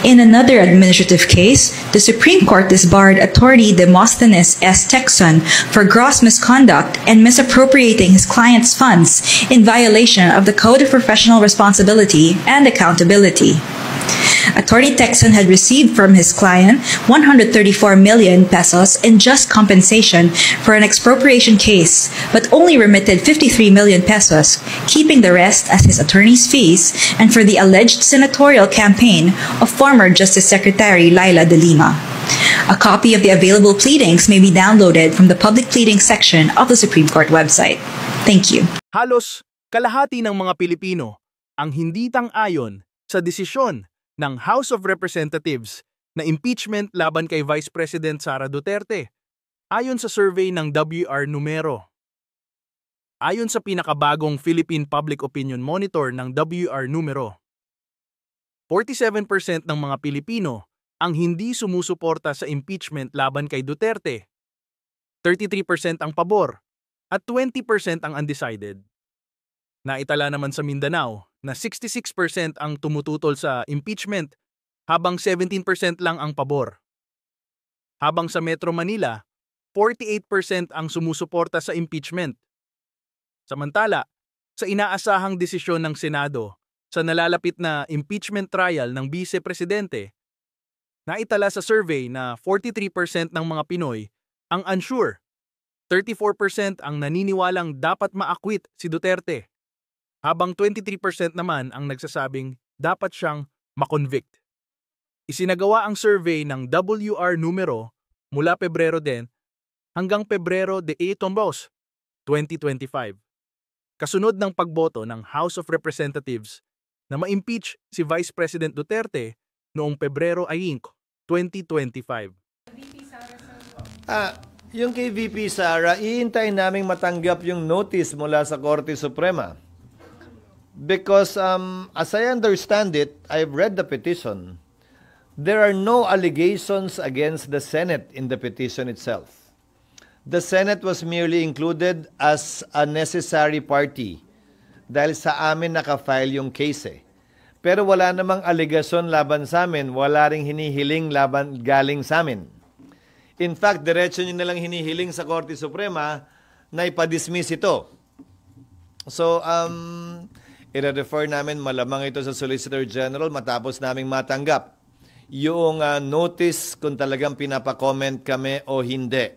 In another administrative case, the Supreme Court disbarred attorney Demosthenes S. Texon for gross misconduct and misappropriating his client's funds in violation of the Code of Professional Responsibility and Accountability. Attorney Texon had received from his client 134 million pesos in just compensation for an expropriation case, but only remitted 53 million pesos, keeping the rest as his attorney's fees and for the alleged senatorial campaign of former Justice Secretary Laila de Lima. A copy of the available pleadings may be downloaded from the public pleadings section of the Supreme Court website. Thank you. Halos kalahati ng mga Pilipino ang hindi tang-ayon sa desisyon ng House of Representatives na impeachment laban kay Vice President Sara Duterte, ayon sa survey ng WR Numero. Ayon sa pinakabagong Philippine Public Opinion Monitor ng WR Numero, 47% ng mga Pilipino ang hindi sumusuporta sa impeachment laban kay Duterte, 33% ang pabor, at 20% ang undecided. Naitala naman sa Mindanao na 66% ang tumututol sa impeachment habang 17% lang ang pabor. Habang sa Metro Manila, 48% ang sumusuporta sa impeachment. Samantala, sa inaasahang desisyon ng Senado sa nalalapit na impeachment trial ng Vice Presidente, naitala sa survey na 43% ng mga Pinoy ang unsure, 34% ang naniniwalang dapat ma-acquit si Duterte, habang 23% naman ang nagsasabing dapat siyang makonvict. Isinagawa ang survey ng WR Numero mula Pebrero din hanggang Pebrero 18, 2025. Kasunod ng pagboto ng House of Representatives na ma-impeach si Vice President Duterte noong Pebrero 2025. Yung kay VP Sara, iintayin naming matanggap yung notice mula sa Korte Suprema. Because as I understand it, I've read the petition. There are no allegations against the Senate in the petition itself. The Senate was merely included as a necessary party dahil sa amin nakafile yung case. Pero wala namang allegation laban sa amin, wala ring hinihiling laban galing sa amin. In fact, diretso nyo nalang hinihiling sa Korte Suprema na ipadismiss ito. So, i-refer namin malamang ito sa Solicitor General matapos naming matanggap yung notice kung talagang pinapa-comment kami o hindi.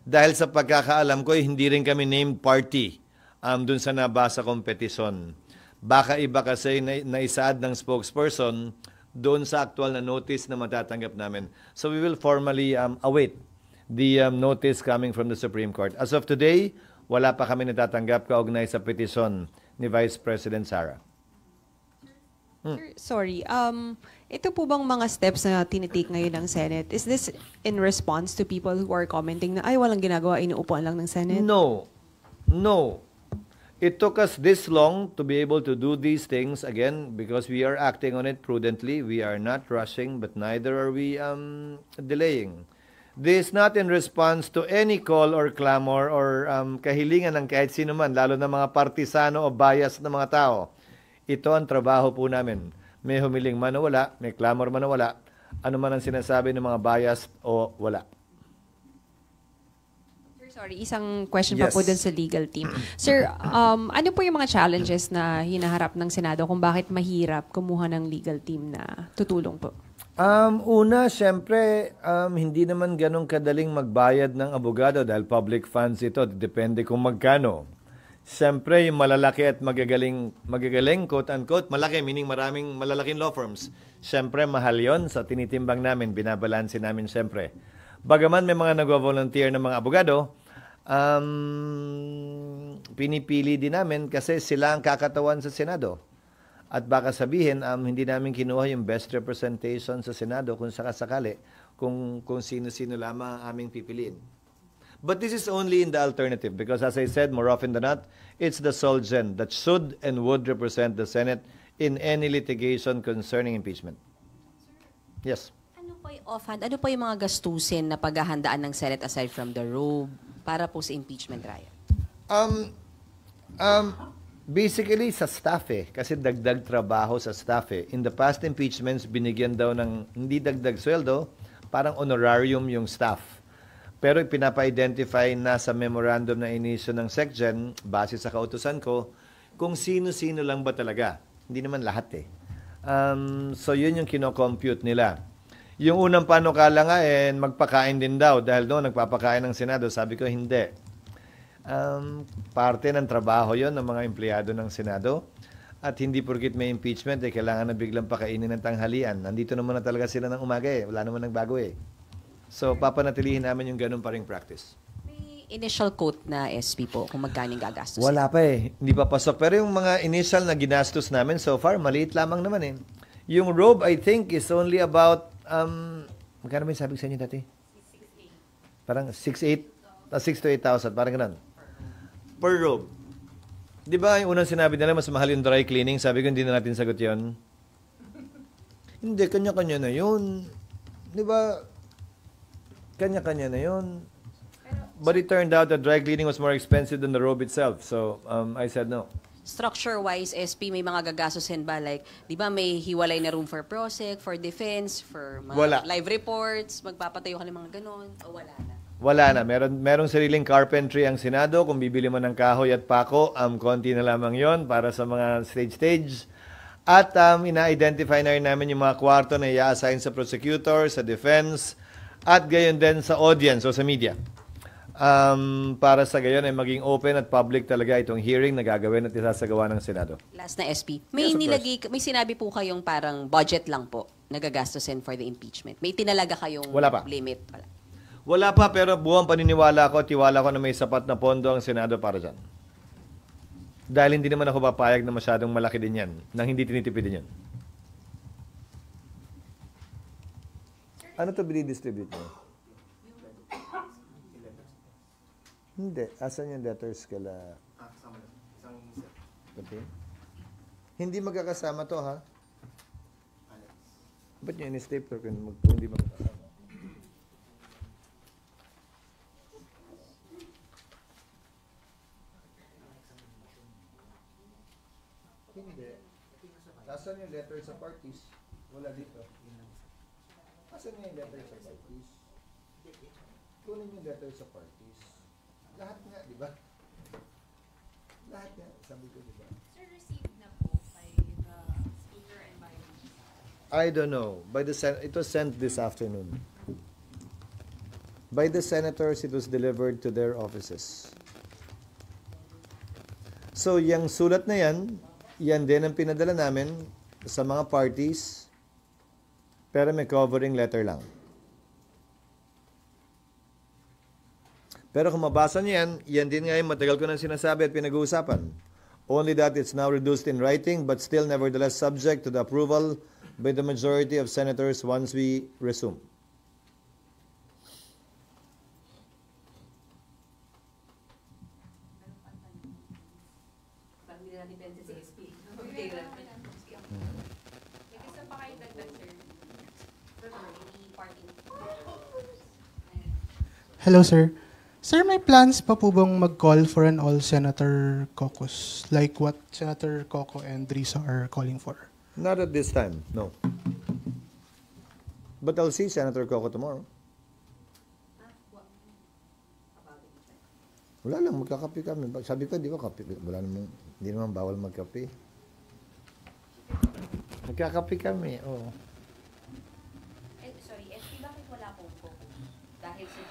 Dahil sa pagkakaalam ko, hindi rin kami named party dun sa nabasa kong petisyon. Baka iba kasi naisaad ng spokesperson doon sa actual na notice na matatanggap namin. So we will formally await the notice coming from the Supreme Court. As of today, wala pa kami natatanggap kaugnay sa petisyon ni Vice President Sara. Sir, sorry, ito po bang mga steps na tinitake ngayon ng Senate, is this in response to people who are commenting na ay walang ginagawa, inuupuan lang ng Senate? No. It took us this long to be able to do these things again because we are acting on it prudently. We are not rushing, but neither are we delaying. This is not in response to any call or clamor or kahilingan ng kahit sino man, lalo na mga partisano o bias na mga tao. Ito ang trabaho po namin. May humiling man o wala, may clamor man o wala, ano man ang sinasabi ng mga bias o wala. Sorry, isang question pa Yes. po dun sa legal team. Sir, ano po yung mga challenges na hinaharap ng Senado kung bakit mahirap kumuha ng legal team na tutulong po? Una, syempre, hindi naman ganun kadaling magbayad ng abogado dahil public funds ito. Depende kung magkano. Syempre, yung malalaki at magagaling, quote-unquote, malaki, meaning maraming malalaking law firms. Syempre, mahal yon sa tinitimbang namin, binabalansin namin syempre. Bagaman may mga nagwa-volunteer ng mga abogado, pinipili din namin kasi sila ang kakatawan sa Senado. At baka sabihin, hindi namin kinuha yung best representation sa Senado kung sakasakali, kung sino-sino lamang ang aming pipiliin. But this is only in the alternative because as I said, more often than not, it's the sole gen that should and would represent the Senate in any litigation concerning impeachment. Yes. Ano po yung offhand, ano po yung mga gastusin na paghahandaan ng Senate aside from the robe para po sa impeachment trial? Basically, sa staff kasi dagdag trabaho sa staff In the past impeachments, binigyan daw ng hindi dagdag sweldo, parang honorarium yung staff. Pero pinapa-identify na sa memorandum na inisyo ng SecGen, base sa kautusan ko, kung sino-sino lang ba talaga. Hindi naman lahat So yun yung kino-compute nila. Yung unang panukala nga magpakain din daw dahil doon nagpapakain ng Senado. Sabi ko, hindi. Parte ng trabaho yon ng mga empleyado ng Senado. At hindi porkit may impeachment, kailangan na biglang pakainin ng tanghalian. Nandito naman na talaga sila ng umaga Wala naman nagbago So, papanatilihin namin yung ganun pa ring practice. May initial quote na SP po kung magkano gagastos. Wala pa Hindi pa pasok. Pero yung mga initial na ginastos namin so far, maliit lamang naman Yung robe, I think, is only about, magkano ba yung sabi ko sa inyo dati? 6,800. Parang 6,800, 6 to 8,000, parang ganun. Per robe. Di ba yung unang sinabi nila, mas mahal yung dry cleaning? Sabi ko, hindi na natin sagot yon. Hindi, kanya-kanya na yun. Di ba? Kanya-kanya na yun. But it turned out that dry cleaning was more expensive than the robe itself. So, I said no. Structure-wise, SP, may mga gagastusin ba? Like, di ba may hiwalay na room for prosec, for defense, for mga live reports, magpapatayo ka ng mga ganon, o wala na? Wala na. Merong sariling carpentry ang Senado. Kung bibili mo ng kahoy at pako, konti na lamang yon para sa mga stage. At ina-identify na rin namin yung mga kwarto na i-assign sa prosecutor, sa defense, at gayon din sa audience o sa media. Para sa gayon ay maging open at public talaga itong hearing na gagawin at isasagawa ng Senado. Last na SP. May may sinabi po kayong parang budget lang po nagagastusin for the impeachment. May tinalaga kayong limit? Wala pa, pero buwang paniniwala ko, tiwala ko na may sapat na pondo ang Senado para dyan. Dahil hindi naman ako papayag na masyadong malaki din yan, nang hindi tinitipid din yan. Ano to binidistribute mo? Hindi. Asan yung letters kala? Hindi magkakasama to, ha? Ba't nyo in-stapler kung hindi magkakasama? Hindi. Asan yung letter sa parties? Wala dito. Asan yung letter sa parties? Kunin yung letter sa parties. Lahat nga, di ba? Lahat nga, sabi ko, di ba? Sir, received na po by the Speaker and by I don't know. It was sent this afternoon. By the senators, it was delivered to their offices. So, yung sulat na yan din ang pinadala namin sa mga parties, pero may covering letter lang. Pero kung mabasa niyo yan din nga yung matagal ko nang sinasabi at pinag-uusapan. Only that it's now reduced in writing, but still nevertheless subject to the approval by the majority of senators once we resume. Hello, sir. Sir, may plans pa po bang mag-call for an all-senator caucus? Like what Senator Coco and Risa are calling for? Not at this time, no. But I'll see Senator Coco tomorrow. Wala lang, magkakape kami. Sabi ko, di ba kape? Hindi naman bawal magkape. Magkakape kami, oo. Sorry, SP, bakit wala pong focus? Dahil sa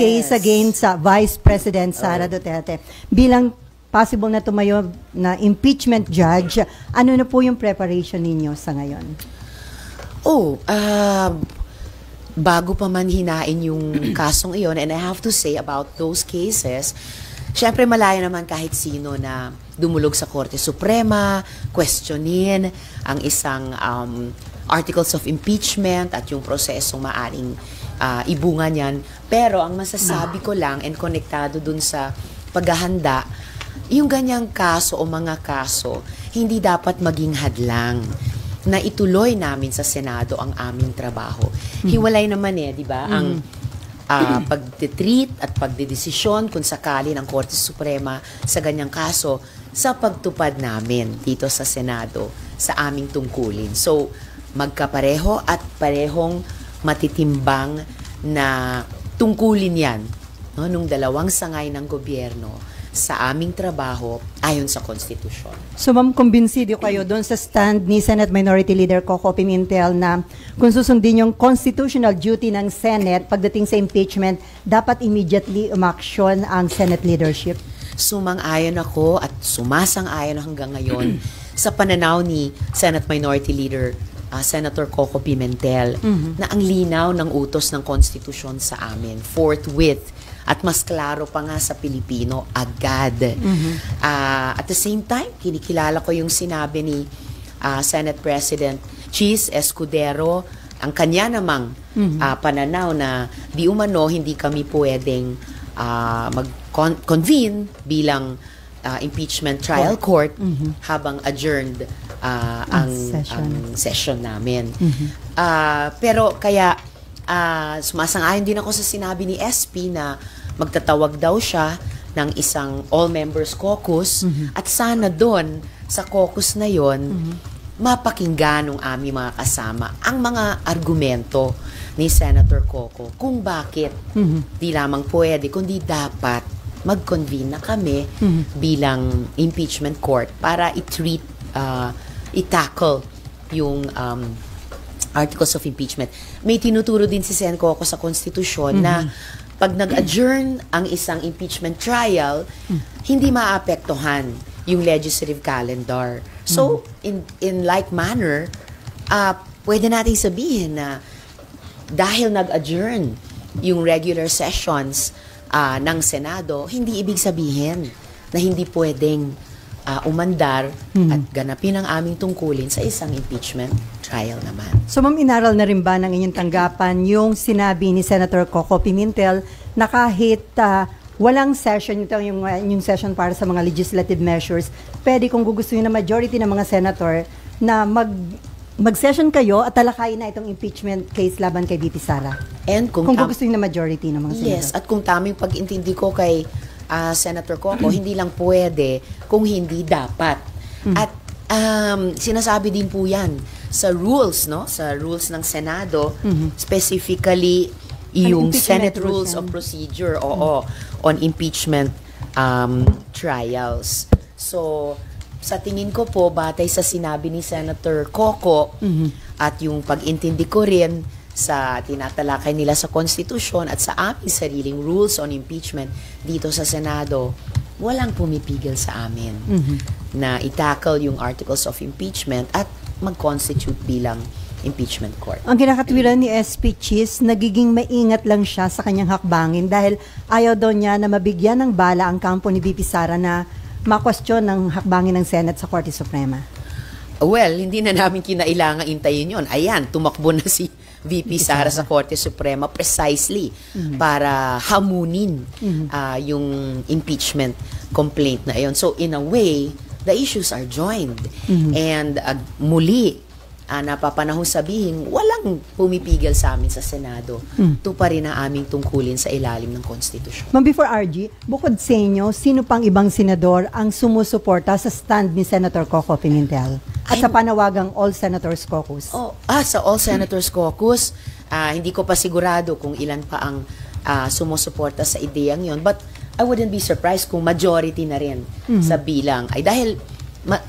case against Vice President Sara Duterte. Bilang possible na tumayo na impeachment judge, ano na po yung preparation ninyo sa ngayon? Bago pa man hinain yung kasong iyon, and I have to say about those cases, syempre malaya naman kahit sino na dumulog sa Korte Suprema, questionin ang isang articles of impeachment at yung prosesong maaring ibunga niyan. Pero ang masasabi ko lang, and konektado dun sa paghahanda, yung ganyang kaso o mga kaso, hindi dapat maging hadlang na ituloy namin sa Senado ang aming trabaho. Hiwalay naman di ba? Ang pagtitreat at pagdedesisyon kung sakali ng Korte Suprema sa ganyang kaso, sa pagtupad namin dito sa Senado sa aming tungkulin. So, magkapareho at parehong matitimbang na tungkulin yan, no, nung dalawang sangay ng gobyerno sa aming trabaho ayon sa konstitusyon. So ma'am, kumbinsido kayo doon sa stand ni Senate Minority Leader Coco Pimentel na kung susundin yung constitutional duty ng Senate pagdating sa impeachment, dapat immediately umaksyon ang Senate leadership? Sumang-ayon ako at sumasang-ayon hanggang ngayon sa pananaw ni Senate Minority Leader Senator Coco Pimentel na ang linaw ng utos ng konstitusyon sa amin forthwith at mas klaro pa nga sa Pilipino agad. At the same time, kinikilala ko yung sinabi ni Senate President Chis Escudero, ang kanya namang pananaw na di umano hindi kami pwedeng mag-convene bilang impeachment trial court habang adjourned ang session namin. Pero kaya sumasang-ayon din ako sa sinabi ni SP na magtatawag daw siya ng isang all-members caucus at sana doon sa caucus na yon mapakinggan ng aming mga kasama ang mga argumento ni Senator Coco kung bakit di lamang pwede kundi dapat mag-convene na kami bilang impeachment court para i-treat, i-tackle yung articles of impeachment. May tinuturo din si Sen Coco sa konstitusyon na pag nag-adjourn ang isang impeachment trial, hindi maapektuhan yung legislative calendar. So, in like manner, pwede natin sabihin na dahil nag-adjourn yung regular sessions ng Senado, hindi ibig sabihin na hindi pwedeng umandar at ganapin ang aming tungkulin sa isang impeachment trial naman. So ma'am, inaral na rin ba ng inyong tanggapan yung sinabi ni Senator Coco Pimentel na kahit walang session, ito yung session para sa mga legislative measures, pwede kung gugustuhin na majority ng mga senator na mag-session kayo at talakayin na itong impeachment case laban kay VP Sara? And kung gugustuhin na majority ng mga senator? Yes, at kung tamang pag-intindi ko kay Senator Coco, hindi lang pwede kung hindi dapat. At sinasabi din po yan sa rules, no? Sa rules ng Senado, specifically yung Senate Rules of Procedure on impeachment trials. So, sa tingin ko po, batay sa sinabi ni Senator Coco at yung pag-intindi ko rin sa tinatalakay nila sa konstitusyon at sa aming sariling rules on impeachment dito sa Senado, walang pumipigil sa amin na i-tackle yung articles of impeachment at mag-constitute bilang impeachment court. Ang kinakatwiran ni SP Chis, nagiging maingat lang siya sa kanyang hakbangin dahil ayaw daw niya na mabigyan ng bala ang kampo ni VP Sara na makwestiyon ng hakbangin ng Senate sa Korte Suprema. Well, hindi na namin kinailangan intayin yun. Ayan, tumakbo na si VP Sara sa Korte Suprema precisely para hamunin yung impeachment complaint na yun. So, in a way, the issues are joined. And muli, napapanahon sabihin, walang pumipigil sa amin sa Senado. Ito pa rin ang aming tungkulin sa ilalim ng konstitusyon. Ma'am, before RG, bukod sa inyo, sino pang ibang senador ang sumusuporta sa stand ni Senator Coco Pimentel? At sa panawagang All Senators Caucus? Sa All Senators Caucus, hindi ko pa sigurado kung ilan pa ang sumusuporta sa ideyang yon. But I wouldn't be surprised kung majority na rin sa bilang. Ay dahil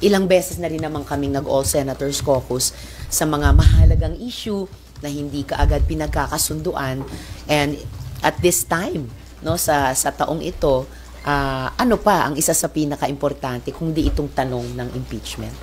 ilang beses na rin naman kaming nag-All Senators Caucus sa mga mahalagang issue na hindi kaagad pinagkakasunduan. And at this time, no, sa taong ito, ano pa ang isa sa pinaka-importante kung di itong tanong ng impeachment?